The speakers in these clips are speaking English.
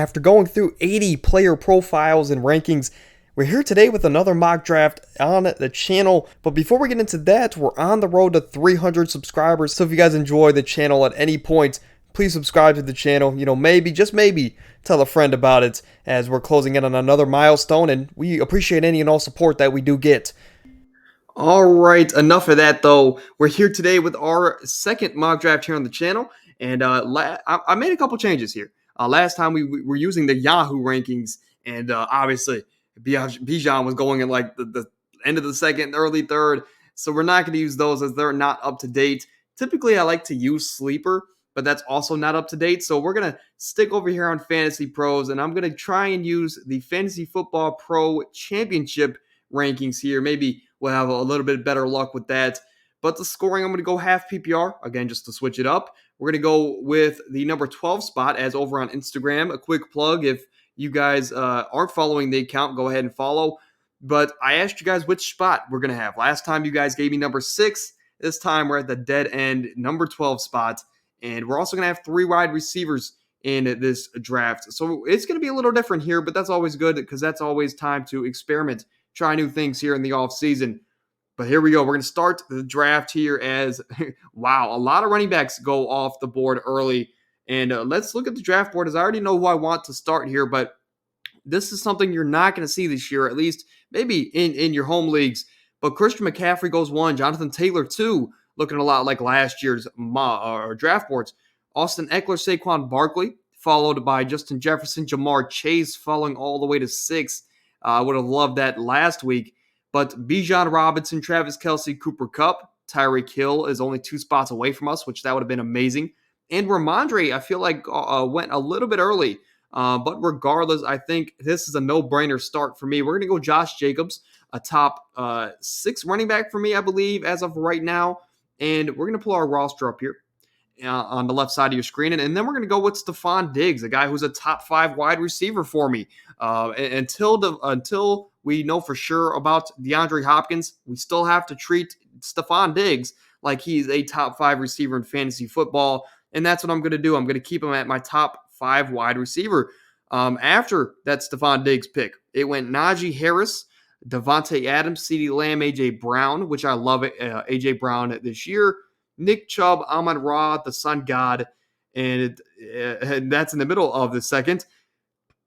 After going through 80 player profiles and rankings, we're here today with another mock draft on the channel. But before we get into that, we're on the road to 300 subscribers. So if you guys enjoy the channel at any point, please subscribe to the channel. Maybe, just maybe, tell a friend about it as we're closing in on another milestone. And we appreciate any and all support that we do get. All right, enough of that though. We're here today with our second mock draft here on the channel. And I made a couple changes here. Last time we were using the Yahoo rankings, and obviously Bijan was going in like the end of the second, early third. So we're not going to use those as they're not up to date. Typically, I like to use Sleeper, but that's also not up to date. So we're going to stick over here on Fantasy Pros, and I'm going to try and use the Fantasy Football Pro Championship rankings here. Maybe we'll have a little bit better luck with that. But the scoring, I'm going to go half PPR, again, just to switch it up. We're going to go with the number 12 spot as over on Instagram. A quick plug, if you guys aren't following the account, go ahead and follow. But I asked you guys which spot we're going to have. Last time you guys gave me number 6. This time we're at the dead end number 12 spot. And we're also going to have 3 wide receivers in this draft. So it's going to be a little different here, but that's always good because that's always time to experiment, try new things here in the offseason. But here we go. We're going to start the draft here as, wow, a lot of running backs go off the board early. And let's look at the draft board as I already know who I want to start here. But this is something you're not going to see this year, at least maybe in your home leagues. But Christian McCaffrey goes 1, Jonathan Taylor 2, looking a lot like last year's draft boards. Austin Eckler, Saquon Barkley, followed by Justin Jefferson, Jamar Chase, falling all the way to 6. I would have loved that last week. But Bijan Robinson, Travis Kelce, Cooper Kupp, TYREEK Hill is only 2 spots away from us, which that would have been amazing. And Ramondre, I feel like went a little bit early. But regardless, I think this is a no-brainer start for me. We're going to go Josh Jacobs, a top 6 running back for me, I believe, as of right now. And we're going to pull our roster up here on the left side of your screen. And then we're going to go with Stephon Diggs, a guy who's a top 5 wide receiver for me. Until we know for sure about DeAndre Hopkins, we still have to treat Stephon Diggs like he's a top 5 receiver in fantasy football. And that's what I'm going to do. I'm going to keep him at my top 5 wide receiver. After that Stephon Diggs pick, it went Najee Harris, Devontae Adams, CeeDee Lamb, A.J. Brown, which I love it, A.J. Brown this year, Nick Chubb, Amon-Ra, the Sun God, and that's in the middle of the second.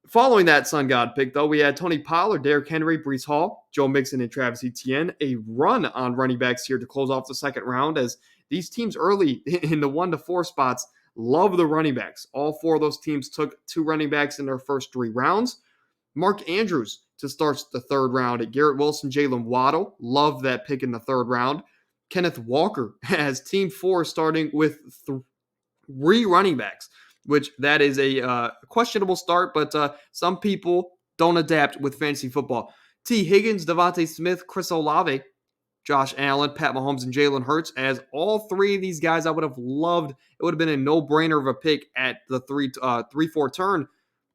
Following that Sun God pick, though, we had Tony Pollard, Derrick Henry, Breece Hall, Joe Mixon, and Travis Etienne. A run on running backs here to close off the second round, as these teams early in the 1 to 4 spots love the running backs. All 4 of those teams took 2 running backs in their first 3 rounds. Mark Andrews to start the third round. Garrett Wilson, Jalen Waddle. Love that pick in the third round. Kenneth Walker has team 4 starting with 3 running backs, which that is a questionable start, but some people don't adapt with fantasy football. T. Higgins, Devontae Smith, Chris Olave, Josh Allen, Pat Mahomes, and Jalen Hurts. As all 3 of these guys I would have loved. It would have been a no-brainer of a pick at the 3-4 turn,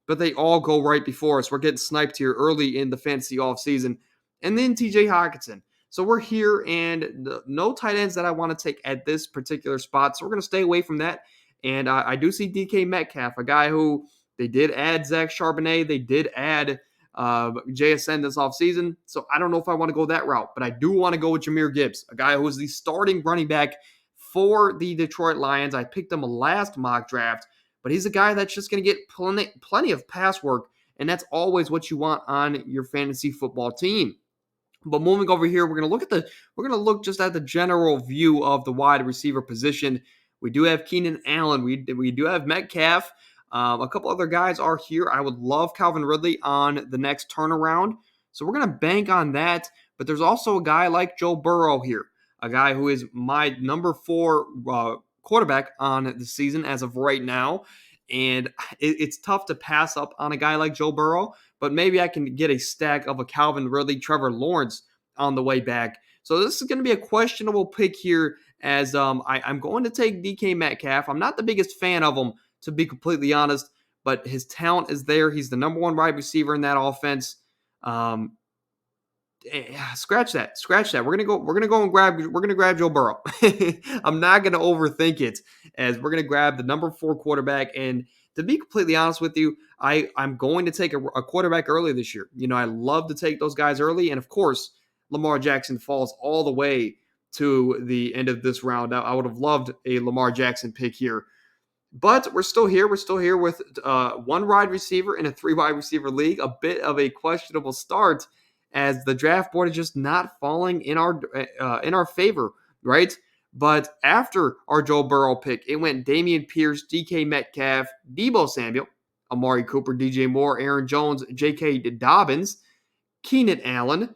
but they all go right before us. We're getting sniped here early in the fantasy offseason. And then TJ Hockenson. So we're here, and no tight ends that I want to take at this particular spot, so we're going to stay away from that. And I do see DK Metcalf, a guy who they did add Zach Charbonnet. They did add JSN this offseason. So I don't know if I want to go that route, but I do want to go with Jahmyr Gibbs, a guy who is the starting running back for the Detroit Lions. I picked him last mock draft, but he's a guy that's just going to get plenty of pass work, and that's always what you want on your fantasy football team. But moving over here, we're going to look just at the general view of the wide receiver position. We do have Keenan Allen. We do have Metcalf. A couple other guys are here. I would love Calvin Ridley on the next turnaround. So we're going to bank on that. But there's also a guy like Joe Burrow here, a guy who is my number 4 quarterback on the season as of right now. And it's tough to pass up on a guy like Joe Burrow, but maybe I can get a stack of a Calvin Ridley, Trevor Lawrence on the way back. So this is going to be a questionable pick here, as I'm going to take DK Metcalf. I'm not the biggest fan of him, to be completely honest, but his talent is there. He's the number 1 wide receiver in that offense. Scratch that. We're gonna grab Joe Burrow. I'm not gonna overthink it, as we're gonna grab the number 4 quarterback. And to be completely honest with you, I'm going to take a quarterback early this year. I love to take those guys early. And of course, Lamar Jackson falls all the way to the end of this round. I would have loved a Lamar Jackson pick here. But we're still here. We're still here with one wide receiver in a three wide receiver league. A bit of a questionable start as the draft board is just not falling in our favor, right? But after our Joe Burrow pick, it went Dameon Pierce, DK Metcalf, Deebo Samuel, Amari Cooper, DJ Moore, Aaron Jones, J.K. Dobbins, Keenan Allen,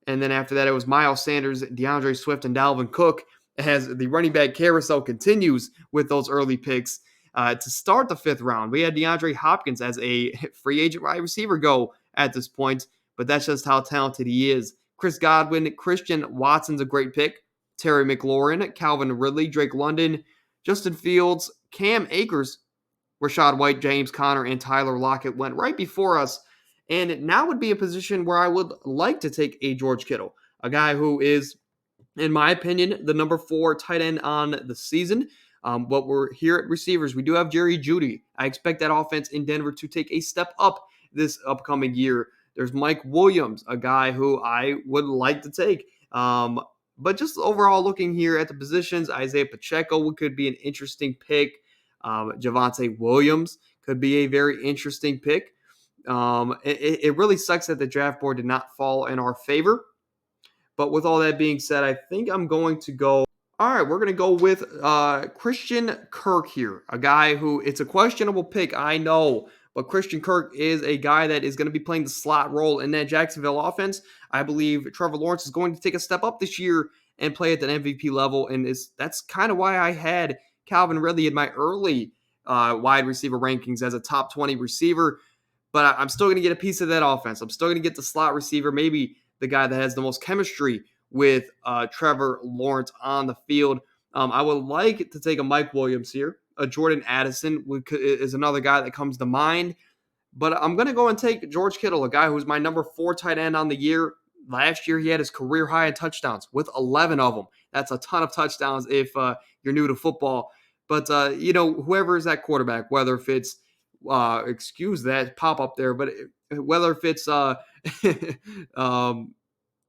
and then after that, it was Miles Sanders, DeAndre Swift, and Dalvin Cook as the running back carousel continues with those early picks. To start the fifth round, we had DeAndre Hopkins as a free agent wide receiver go at this point, but that's just how talented he is. Chris Godwin, Christian Watson's a great pick. Terry McLaurin, Calvin Ridley, Drake London, Justin Fields, Cam Akers, Rachaad White, James Conner, and Tyler Lockett went right before us. And now would be a position where I would like to take a George Kittle, a guy who is, in my opinion, the number 4 tight end on the season. But we're here at receivers. We do have Jerry Jeudy. I expect that offense in Denver to take a step up this upcoming year. There's Mike Williams, a guy who I would like to take. But just overall looking here at the positions, Isaiah Pacheco could be an interesting pick. Javonte Williams could be a very interesting pick. It really sucks that the draft board did not fall in our favor. But with all that being said, I think I'm going to go. All right, we're going to go with Christian Kirk here, a guy who it's a questionable pick, I know, but Christian Kirk is a guy that is going to be playing the slot role in that Jacksonville offense. I believe Trevor Lawrence is going to take a step up this year and play at an MVP level, and that's kind of why I had Calvin Ridley in my early wide receiver rankings as a top 20 receiver. But I'm still going to get a piece of that offense. I'm still going to get the slot receiver, maybe the guy that has the most chemistry with Trevor Lawrence on the field. I would like to take a Mike Williams here. Jordan Addison is another guy that comes to mind. But I'm going to go and take George Kittle, a guy who's my number 4 tight end on the year. Last year, he had his career high in touchdowns with 11 of them. That's a ton of touchdowns if you're new to football. But, whoever is that quarterback, whether if it's excuse that pop up there, but whether if it's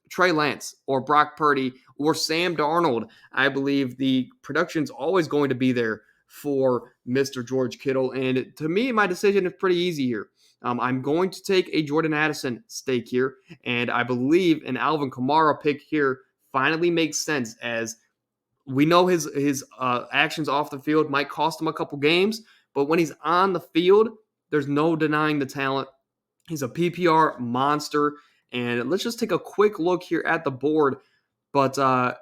Trey Lance or Brock Purdy or Sam Darnold, I believe the production's always going to be there for Mr. George Kittle. And to me, my decision is pretty easy here. I'm going to take a Jordan Addison stake here, and I believe an Alvin Kamara pick here finally makes sense, as we know his actions off the field might cost him a couple games, but when he's on the field, there's no denying the talent. He's a PPR monster. And let's just take a quick look here at the board. But I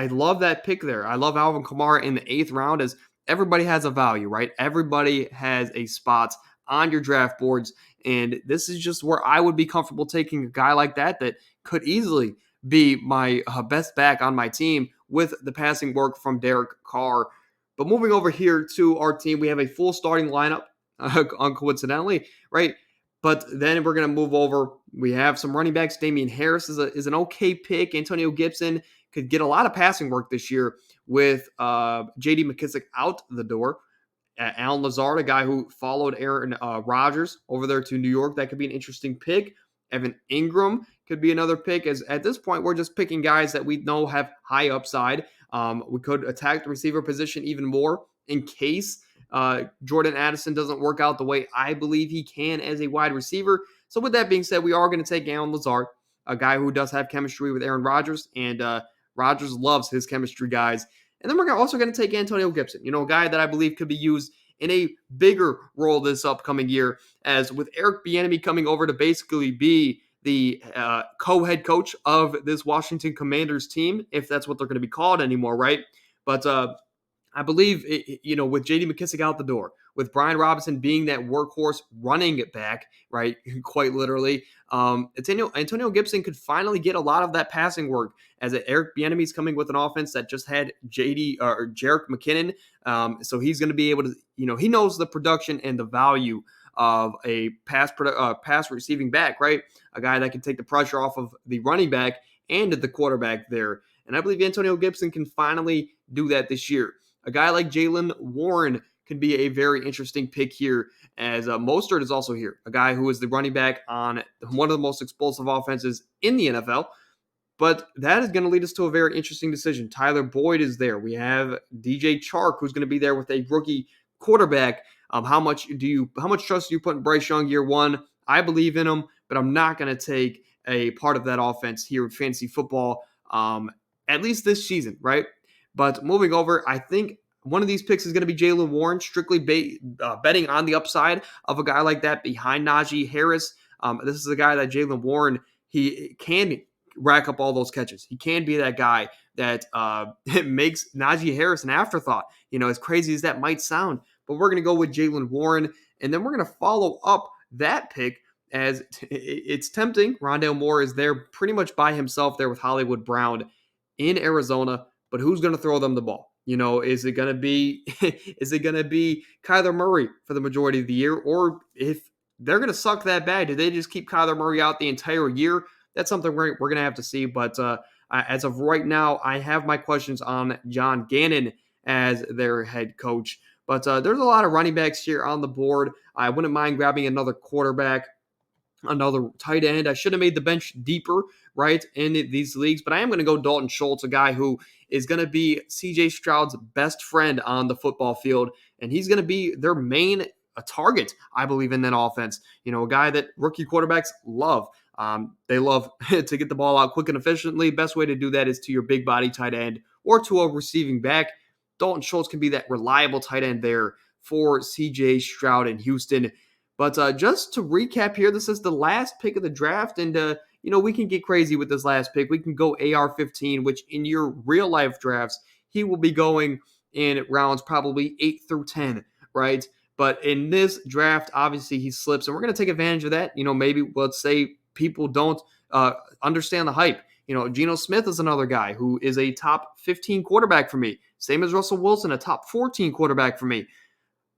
love that pick there. I love Alvin Kamara in the 8th round, as everybody has a value, right? Everybody has a spot on your draft boards. And this is just where I would be comfortable taking a guy like that could easily be my best back on my team with the passing work from Derek Carr. But moving over here to our team, we have a full starting lineup, uncoincidentally, right? But then we're going to move over. We have some running backs. Damian Harris is an okay pick. Antonio Gibson could get a lot of passing work this year with J.D. McKissic out the door. Alan Lazard, a guy who followed Aaron Rodgers over there to New York. That could be an interesting pick. Evan Ingram could be another pick. As at this point, we're just picking guys that we know have high upside. We could attack the receiver position even more in case Jordan Addison doesn't work out the way I believe he can as a wide receiver. So with that being said, we are going to take Alan Lazard, a guy who does have chemistry with Aaron Rodgers, and Rodgers loves his chemistry guys. And then we're also going to take Antonio Gibson, a guy that I believe could be used in a bigger role this upcoming year, as with Eric Bieniemy coming over to basically be the co-head coach of this Washington Commanders team, if that's what they're going to be called anymore, right? But I believe, with J.D. McKissic out the door, with Brian Robinson being that workhorse running it back, right, quite literally, Antonio Gibson could finally get a lot of that passing work, as Eric Bieniemy's coming with an offense that just had Jerick McKinnon. So he's going to be able to, he knows the production and the value of a pass receiving back, right? A guy that can take the pressure off of the running back and the quarterback there. And I believe Antonio Gibson can finally do that this year. A guy like Jaylen Warren can be a very interesting pick here, as Mostert is also here, a guy who is the running back on one of the most explosive offenses in the NFL. But that is going to lead us to a very interesting decision. Tyler Boyd is there. We have DJ Chark, who's going to be there with a rookie quarterback. How much trust do you put in Bryce Young year one? I believe in him, but I'm not going to take a part of that offense here in fantasy football, at least this season, right? But moving over, I think one of these picks is going to be Jaylen Warren, strictly betting on the upside of a guy like that behind Najee Harris. This is a guy that Jaylen Warren, he can rack up all those catches. He can be that guy that makes Najee Harris an afterthought. As crazy as that might sound, but we're going to go with Jaylen Warren, and then we're going to follow up that pick as it's tempting. Rondale Moore is there pretty much by himself there with Hollywood Brown in Arizona, but who's going to throw them the ball? Is it going to be Kyler Murray for the majority of the year, or if they're going to suck that bad, do they just keep Kyler Murray out the entire year? That's something we're going to have to see. But as of right now, I have my questions on John Gannon as their head coach. But there's a lot of running backs here on the board. I wouldn't mind grabbing another quarterback, another tight end. I should have made the bench deeper, right, in these leagues. But I am going to go Dalton Schultz, a guy who is going to be C.J. Stroud's best friend on the football field. And he's going to be their main target, I believe, in that offense. A guy that rookie quarterbacks love. They love to get the ball out quick and efficiently. Best way to do that is to your big body tight end or to a receiving back. Dalton Schultz can be that reliable tight end there for CJ Stroud in Houston. But just to recap here, this is the last pick of the draft, and we can get crazy with this last pick. We can go AR-15, which in your real life drafts, he will be going in rounds probably 8 through 10, right? But in this draft, obviously he slips, and we're going to take advantage of that. Maybe let's say people don't understand the hype. Geno Smith is another guy who is a top 15 quarterback for me. Same as Russell Wilson, a top 14 quarterback for me.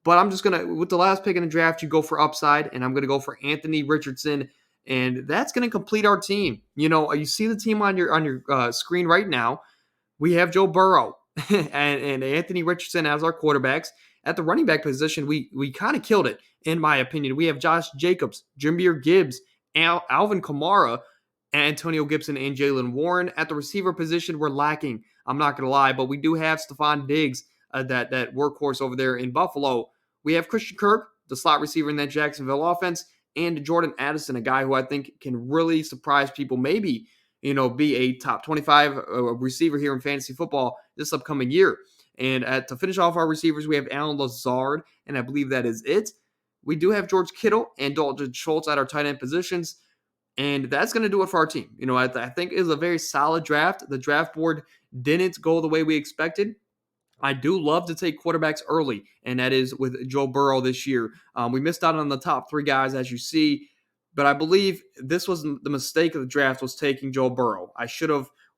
But I'm just going to, with the last pick in the draft, you go for upside, and I'm going to go for Anthony Richardson, and that's going to complete our team. You see the team on your screen right now. We have Joe Burrow and Anthony Richardson as our quarterbacks. At the running back position, we kind of killed it, in my opinion. We have Josh Jacobs, Jahmyr Gibbs, Alvin Kamara, Antonio Gibson, and Jaylen Warren. At the receiver position, we're lacking. I'm not going to lie, but we do have Stephon Diggs, that workhorse over there in Buffalo. We have Christian Kirk, the slot receiver in that Jacksonville offense, and Jordan Addison, a guy who I think can really surprise people, maybe, be a top 25 receiver here in fantasy football this upcoming year. And to finish off our receivers, we have Allen Lazard, and I believe that is it. We do have George Kittle and Dalton Schultz at our tight end positions, and that's going to do it for our team. I think it is a very solid draft. The draft board didn't go the way we expected. I do love to take quarterbacks early, and that is with Joe Burrow this year. We missed out on the top 3 guys, as you see, but I believe this was the mistake of the draft, was taking Joe Burrow.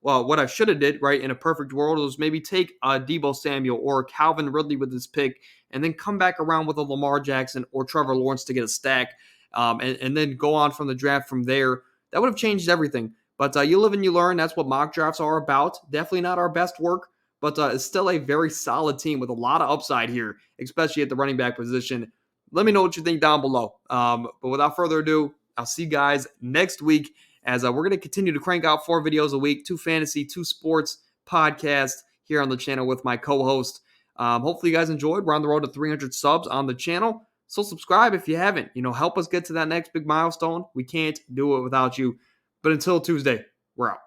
What I should have did, right, in a perfect world was maybe take Deebo Samuel or Calvin Ridley with this pick, and then come back around with a Lamar Jackson or Trevor Lawrence to get a stack, and then go on from the draft from there. That would have changed everything. But you live and you learn. That's what mock drafts are about. Definitely not our best work, but it's still a very solid team with a lot of upside here, especially at the running back position. Let me know what you think down below. But without further ado, I'll see you guys next week, as we're going to continue to crank out 4 videos a week, 2 fantasy, 2 sports podcasts here on the channel with my co-host. Hopefully you guys enjoyed. We're on the road to 300 subs on the channel, so subscribe if you haven't. Help us get to that next big milestone. We can't do it without you. But until Tuesday, we're out.